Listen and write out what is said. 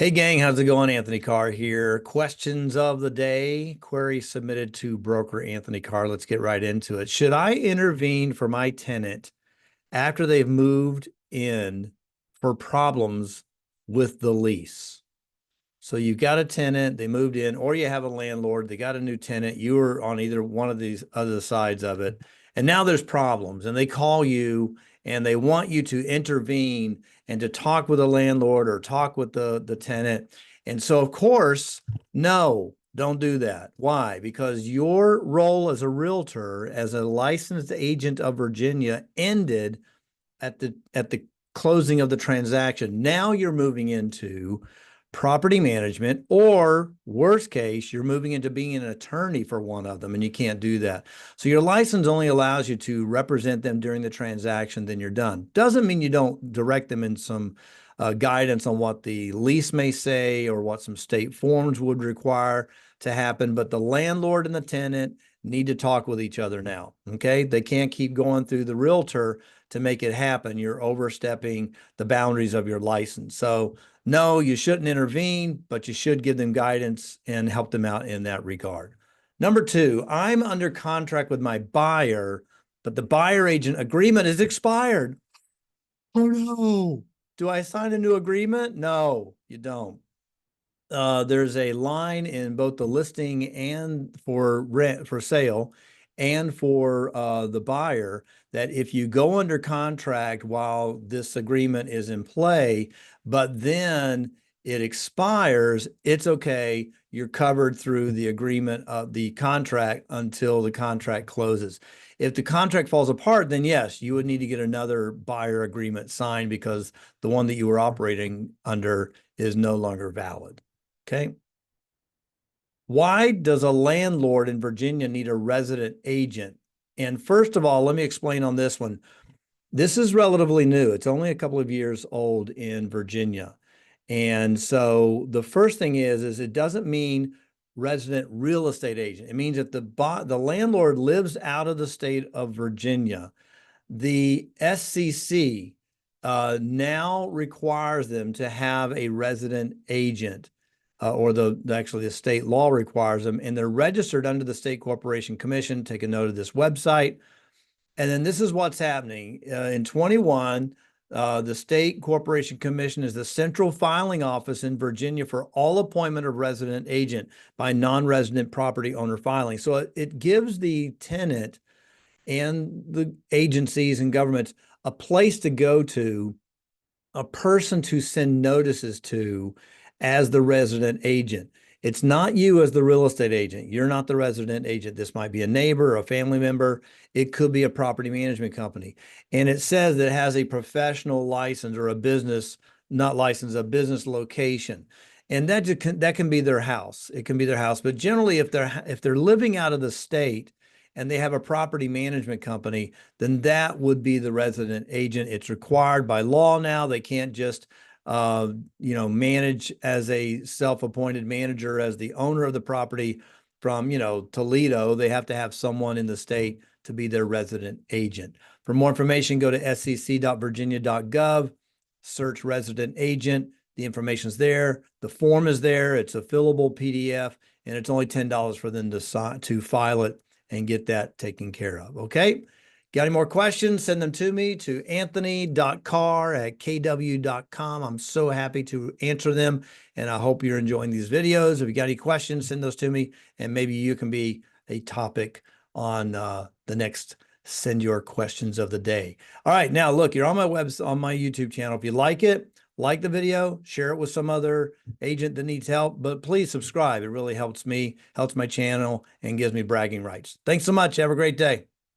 Hey gang, how's it going? Anthony Carr here. Questions of the day. Query submitted to broker Anthony Carr. Let's get right into it. Should I intervene for my tenant after they've moved in for problems with the lease? So you've got a tenant, they moved in, or you have a landlord, they got a new tenant, you were on either one of these other sides of it, and now there's problems, and they call you and they want you to intervene and to talk with the landlord or talk with the tenant. And so, of course, no, don't do that. Why? Because your role as a realtor, as a licensed agent of Virginia, ended at the closing of the transaction. Now you're moving into property management, or worst case, you're moving into being an attorney for one of them, and you can't do that. So your license only allows you to represent them during the transaction, then you're done. Doesn't mean you don't direct them in some guidance on what the lease may say or what some state forms would require to happen, but the landlord and the tenant need to talk with each other now, okay? They can't keep going through the realtor to make it happen. You're overstepping the boundaries of your license. So no, you shouldn't intervene, but you should give them guidance and help them out in that regard. Number two, I'm under contract with my buyer, but the buyer agent agreement is expired. Oh no. Do I sign a new agreement? No, you don't. There's a line in both the listing and for rent for sale and for the buyer that if you go under contract while this agreement is in play, but then it expires, it's okay. You're covered through the agreement of the contract until the contract closes. If the contract falls apart, then yes, you would need to get another buyer agreement signed because the one that you were operating under is no longer valid. Okay. Why does a landlord in Virginia need a resident agent? And first of all, let me explain on this one. This is relatively new. It's only a couple of years old in Virginia. And so the first thing is it doesn't mean resident real estate agent. It means that the landlord lives out of the state of Virginia. The SCC now requires them to have a resident agent, or actually the state law requires them, and they're registered under the State Corporation Commission. Take a note of this website. And then this is what's happening. In 21, the State Corporation Commission is the central filing office in Virginia for all appointment of resident agent by non-resident property owner filing. So it gives the tenant and the agencies and governments a place to go to, a person to send notices to as the resident agent. It's not you as the real estate agent. You're not the resident agent. This might be a neighbor or a family member. It could be a property management company. And it says that it has a professional license or a business, not license, a business location. And that can be their house. It can be their house. But generally, if they're living out of the state and they have a property management company, then that would be the resident agent. It's required by law now. They can't just manage as a self-appointed manager, as the owner of the property from, Toledo. They have to have someone in the state to be their resident agent. For more information, go to scc.virginia.gov, search resident agent. The information's there. The form is there. It's a fillable PDF, and it's only $10 for them to file it and get that taken care of. Okay. Got any more questions? Send them to me to anthony.carr@kw.com. I'm so happy to answer them, and I hope you're enjoying these videos. If you got any questions, send those to me, and maybe you can be a topic on the next Send Your Questions of the Day. All right, now look, you're on my on my YouTube channel. If you like it, like the video, share it with some other agent that needs help, but please subscribe. It really helps me, helps my channel, and gives me bragging rights. Thanks so much. Have a great day.